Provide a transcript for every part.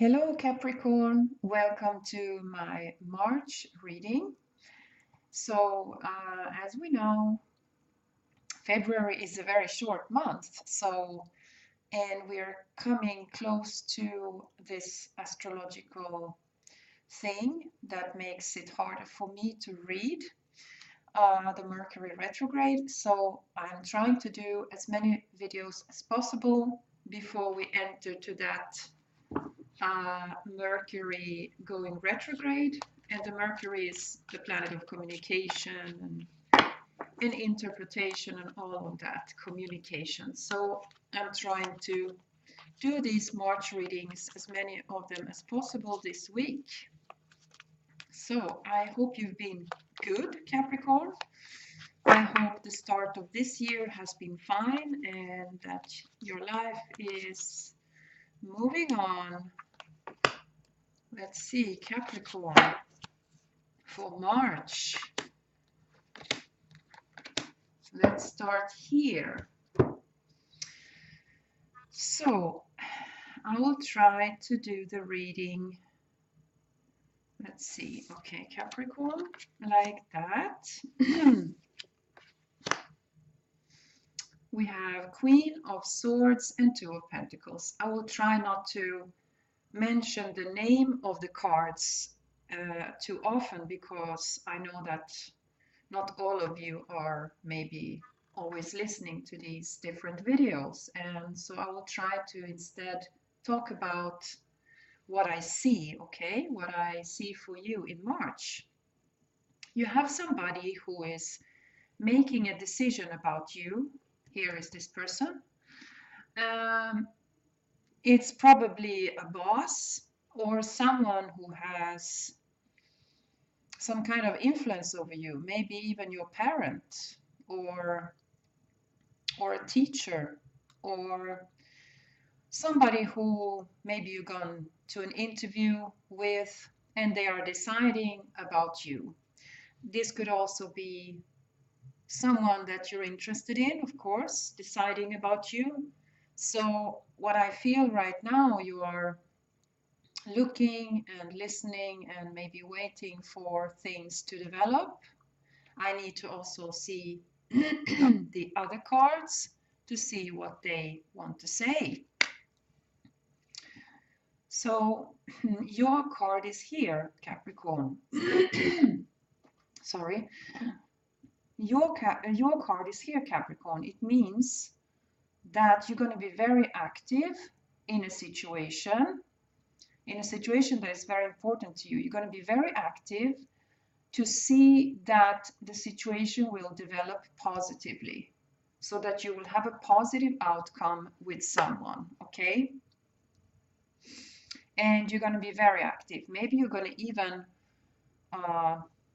Hello Capricorn, welcome to my March reading. So, as we know, February is a very short month, and we're coming close to this astrological thing that makes it harder for me to read the Mercury retrograde. So, I'm trying to do as many videos as possible before we enter to that Mercury going retrograde, and the Mercury is the planet of communication and interpretation and all of that communication. So I'm trying to do these March readings, as many of them as possible this week. So I hope you've been good, Capricorn. I hope the start of this year has been fine and that your life is moving on. Let's see, Capricorn, for March. Let's start here. So, I will try to do the reading. Let's see. Okay, Capricorn, like that. We have Queen of Swords and Two of Pentacles. I will try not to mention the name of the cards too often, because I know that not all of you are maybe always listening to these different videos, and so I will try to instead talk about what I see, okay? What I see for you in March. You have somebody who is making a decision about you. Here is this person. It's probably a boss or someone who has some kind of influence over you, maybe even your parent or a teacher, or somebody who maybe you've gone to an interview with and they are deciding about you. This could also be someone that you're interested in, of course, deciding about you. So what I feel right now, you are looking and listening and maybe waiting for things to develop. I need to also see the other cards to see what they want to say. So your card is here, Capricorn. Sorry. Your card is here, Capricorn. It means that you're going to be very active in a situation that is very important to you. You're going to be very active to see that the situation will develop positively, so that you will have a positive outcome with someone, okay? And you're going to be very active. Maybe you're going to even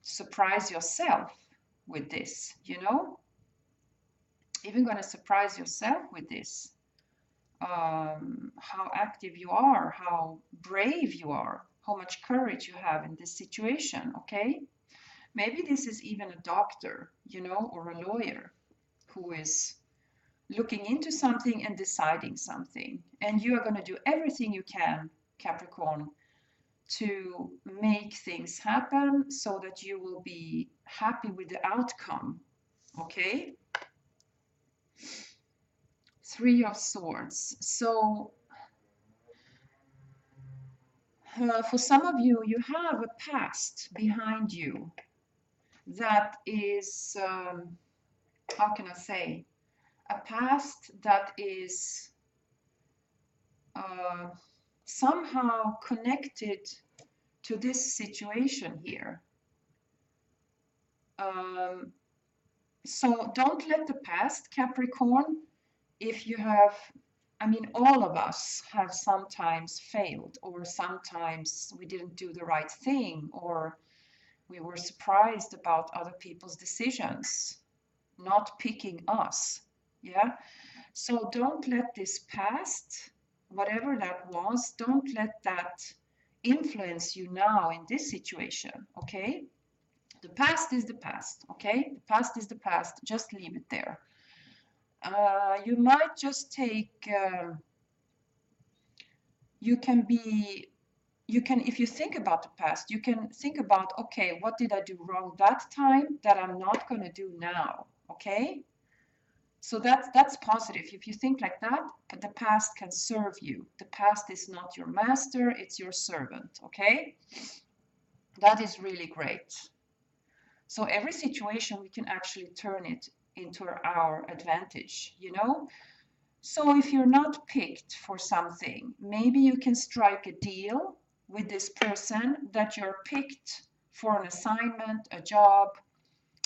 surprise yourself with this, you know? Even going to surprise yourself with this. How active you are, how brave you are, how much courage you have in this situation, okay? Maybe this is even a doctor, you know, or a lawyer who is looking into something and deciding something. And you are going to do everything you can, Capricorn, to make things happen so that you will be happy with the outcome, okay? Three of Swords. So for some of you, you have a past behind you that is, how can I say, a past that is somehow connected to this situation here. So don't let the past, Capricorn, if you have, I mean, all of us have sometimes failed, or sometimes we didn't do the right thing, or we were surprised about other people's decisions not picking us. Yeah. So don't let this past, whatever that was, don't let that influence you now in this situation, okay? The past is the past, okay? The past is the past, just leave it there. You might just take, you can be you can, if you think about the past, you can think about, okay, what did I do wrong that time that I'm not going to do now? Okay. So that's positive. If you think like that, but the past can serve you. The past is not your master, it's your servant. Okay. That is really great. So every situation we can actually turn it into our advantage, you know? So if you're not picked for something, maybe you can strike a deal with this person that you're picked for an assignment, a job,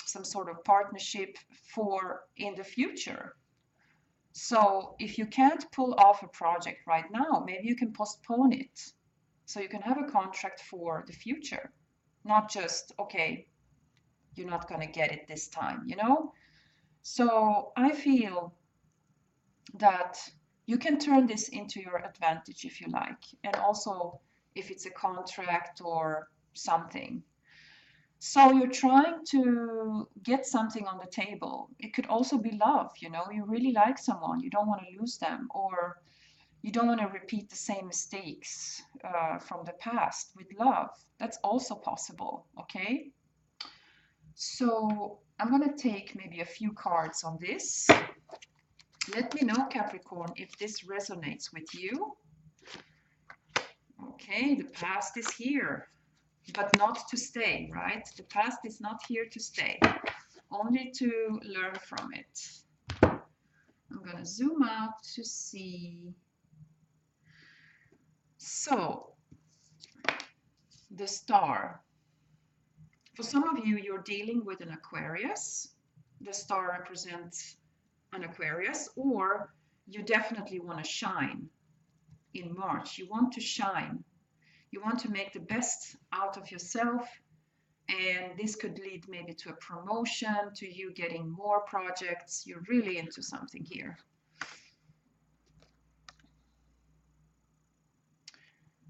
some sort of partnership for in the future. So if you can't pull off a project right now, maybe you can postpone it. So you can have a contract for the future, not just, okay, you're not going to get it this time, you know? So I feel that you can turn this into your advantage if you like, and also if it's a contract or something. So you're trying to get something on the table. It could also be love, you know, you really like someone, you don't want to lose them, or you don't want to repeat the same mistakes from the past with love. That's also possible, okay? So I'm going to take maybe a few cards on this. Let me know, Capricorn, if this resonates with you. Okay, the past is here, but not to stay, right? The past is not here to stay, only to learn from it. I'm going to zoom out to see. So, the star. For some of you, you're dealing with an Aquarius. The star represents an Aquarius, or you definitely want to shine in March. You want to shine. You want to make the best out of yourself, and this could lead maybe to a promotion, to you getting more projects. You're really into something here.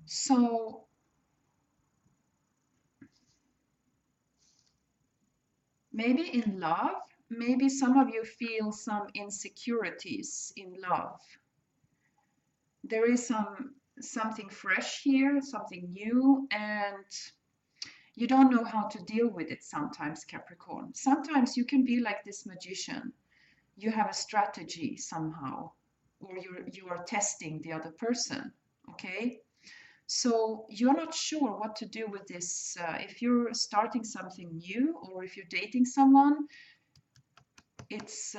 So maybe in love, maybe some of you feel some insecurities in love. There is something fresh here, something new, and you don't know how to deal with it sometimes, Capricorn. Sometimes you can be like this magician. You have a strategy somehow, or you are testing the other person, okay? So you're not sure what to do with this. If you're starting something new, or if you're dating someone, it's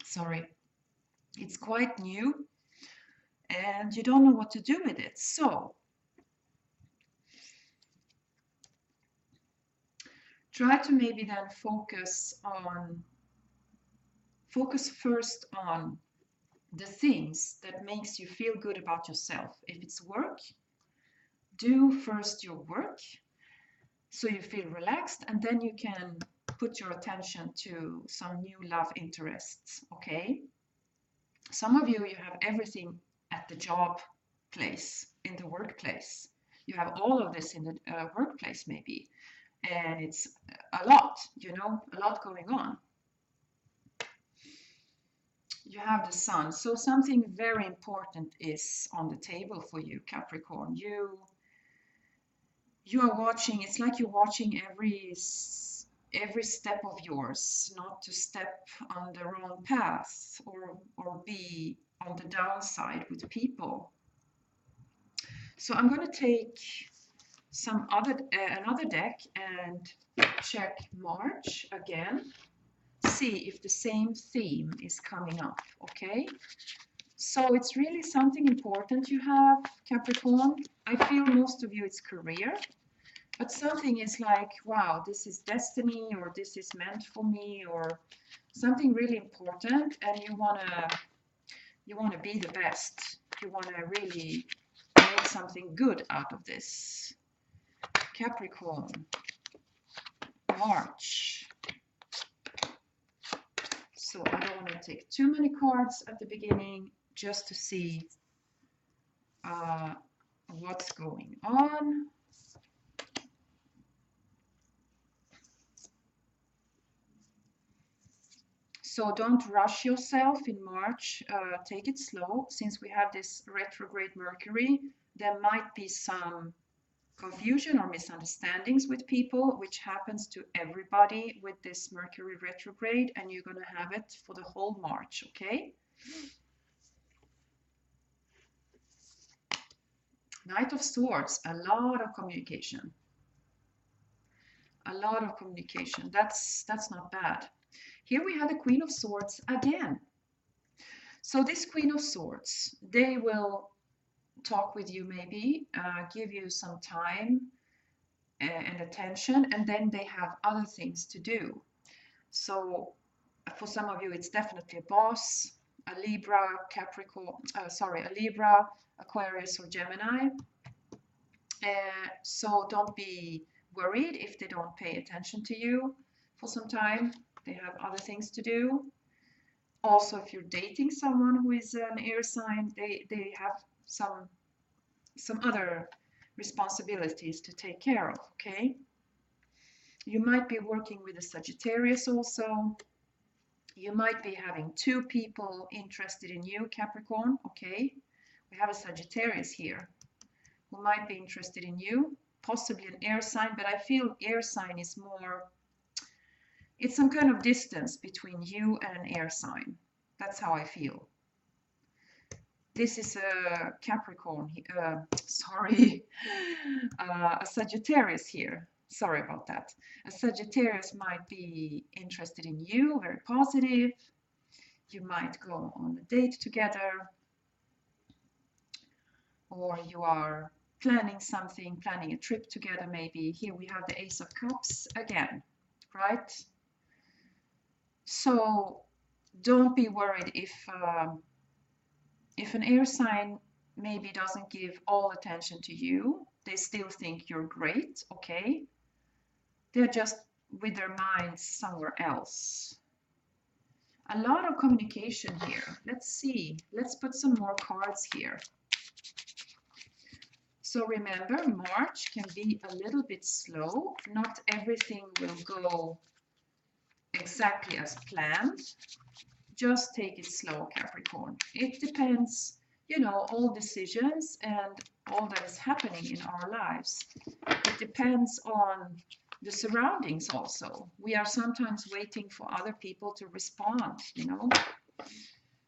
sorry, it's quite new, and you don't know what to do with it. So try to maybe then focus first on the things that makes you feel good about yourself. If it's work, do first your work so you feel relaxed, and then you can put your attention to some new love interests, okay? Some of you have everything at the job place, in the workplace. You have all of this in the workplace maybe, and it's a lot, you know, a lot going on. You have the sun, so something very important is on the table for you, Capricorn. You are watching, it's like you're watching every step of yours, not to step on the wrong path or be on the downside with people. So I'm going to take some another deck and check March again, see if the same theme is coming up, okay? So it's really something important you have, Capricorn. I feel most of you it's career, but something is like, wow, this is destiny, or this is meant for me, or something really important, and you wanna be the best. You wanna really make something good out of this. Capricorn, March. So I don't want to take too many cards at the beginning, just to see what's going on. So don't rush yourself in March. Take it slow. Since we have this retrograde Mercury, there might be some confusion or misunderstandings with people, which happens to everybody with this Mercury retrograde, and you're going to have it for the whole March, okay? Knight of Swords, a lot of communication. A lot of communication. That's not bad. Here we have the Queen of Swords again. So this Queen of Swords, they will talk with you maybe, give you some time and attention, and then they have other things to do. So for some of you, it's definitely a boss, a Libra, Capricorn, a Libra, Aquarius, or Gemini. So don't be worried if they don't pay attention to you for some time. They have other things to do. Also, if you're dating someone who is an air sign, they have some other responsibilities to take care of, okay? You might be working with a Sagittarius also. You might be having two people interested in you, Capricorn, okay? We have a Sagittarius here who might be interested in you, possibly an air sign, but I feel air sign is more, it's some kind of distance between you and an air sign. That's how I feel. This is a Capricorn, a Sagittarius here. Sorry about that. A Sagittarius might be interested in you, very positive. You might go on a date together, or you are planning something, planning a trip together maybe. Here we have the Ace of Cups again, right? So don't be worried if an air sign maybe doesn't give all attention to you. They still think you're great, okay? They're just with their minds somewhere else. A lot of communication here. Let's see. Let's put some more cards here. So remember, March can be a little bit slow. Not everything will go exactly as planned. Just take it slow, Capricorn. It depends, you know, all decisions and all that is happening in our lives. It depends on the surroundings also. We are sometimes waiting for other people to respond, you know.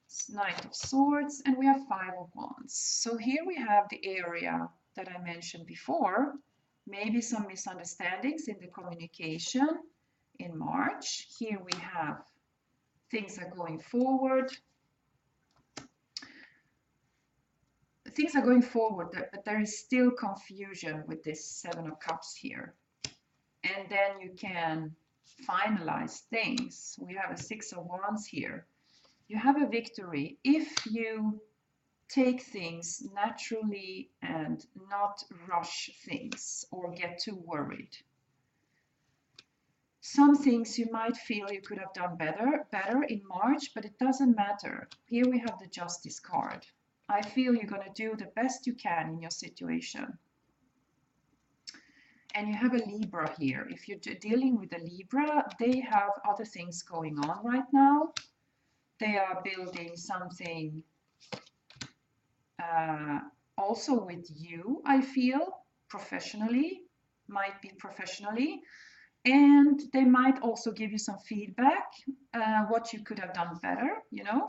It's Knight of Swords, and we have Five of Wands. So here we have the area that I mentioned before. Maybe some misunderstandings in the communication in March. Here we have things are going forward. Things are going forward, but there is still confusion with this Seven of Cups here. And then you can finalize things. We have a Six of Wands here. You have a victory if you take things naturally and not rush things or get too worried. Some things you might feel you could have done better in March, but it doesn't matter. Here we have the Justice card. I feel you're going to do the best you can in your situation. And you have a Libra here. If you're dealing with a Libra, they have other things going on right now. They are building something also with you, I feel, professionally, might be professionally. And they might also give you some feedback, what you could have done better, you know.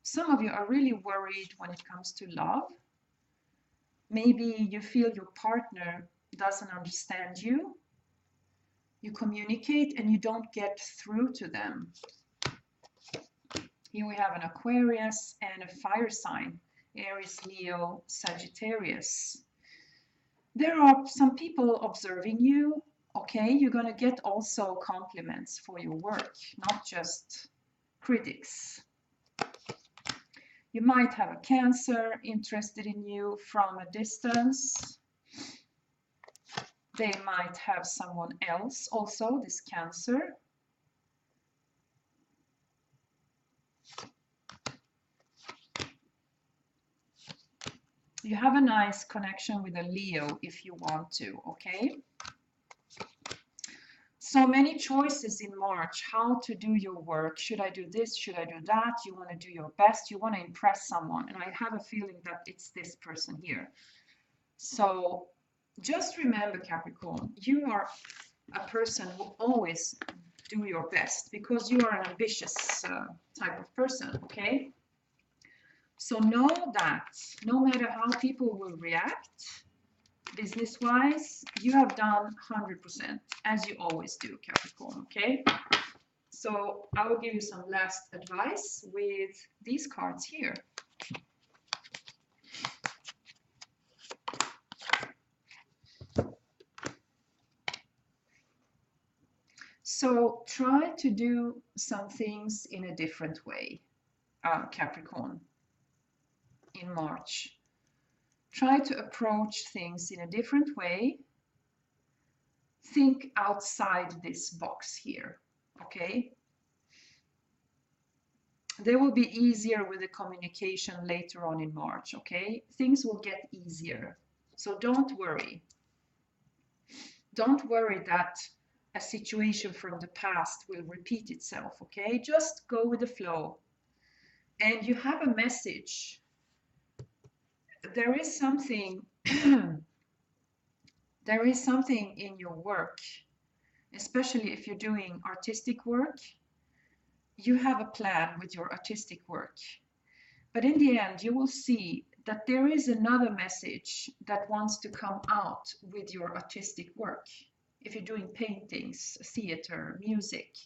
Some of you are really worried when it comes to love. Maybe you feel your partner doesn't understand you. You communicate and you don't get through to them. Here we have an Aquarius and a fire sign, Aries, Leo, Sagittarius. There are some people observing you, okay? You're going to get also compliments for your work, not just critics. You might have a Cancer interested in you from a distance. They might have someone else also, this Cancer. You have a nice connection with a Leo if you want to, okay? So many choices in March, how to do your work. Should I do this? Should I do that? You want to do your best. You want to impress someone. And I have a feeling that it's this person here. So just remember, Capricorn, you are a person who always do your best because you are an ambitious type of person, okay? So know that no matter how people will react, business-wise, you have done 100%, as you always do, Capricorn, okay? So I will give you some last advice with these cards here. So try to do some things in a different way, Capricorn, in March. Try to approach things in a different way. Think outside this box here, okay? They will be easier with the communication later on in March, okay? Things will get easier. So don't worry. Don't worry that a situation from the past will repeat itself, okay? Just go with the flow. And you have a message. There is something there is something in your work, especially if you're doing artistic work. You have a plan with your artistic work. But in the end, you will see that there is another message that wants to come out with your artistic work. If you're doing paintings, theater, music,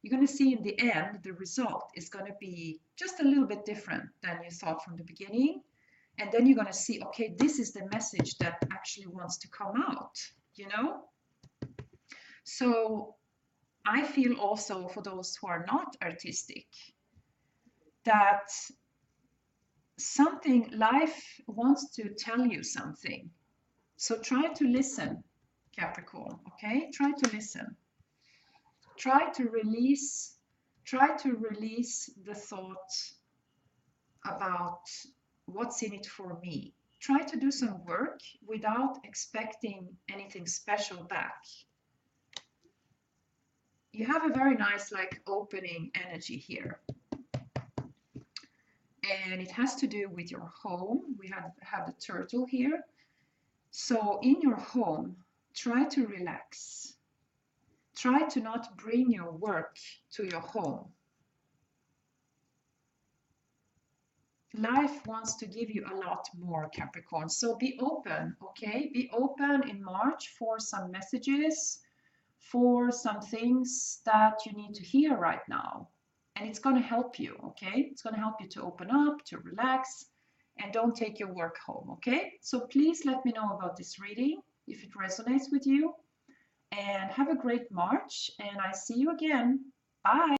you're going to see in the end, the result is going to be just a little bit different than you thought from the beginning. And then you're going to see, okay, this is the message that actually wants to come out, you know? So I feel also for those who are not artistic, that something, life wants to tell you something. So try to listen, Capricorn, okay? Try to listen. Try to release the thought about what's in it for me. Try to do some work without expecting anything special back. You have a very nice, like, opening energy here. And it has to do with your home. We have the turtle here. So in your home, try to relax. Try to not bring your work to your home. Life wants to give you a lot more, Capricorn. So be open, okay? Be open in March for some messages, for some things that you need to hear right now. And it's going to help you, okay? It's going to help you to open up, to relax, and don't take your work home, okay? So please let me know about this reading, if it resonates with you. And have a great March, and I see you again. Bye.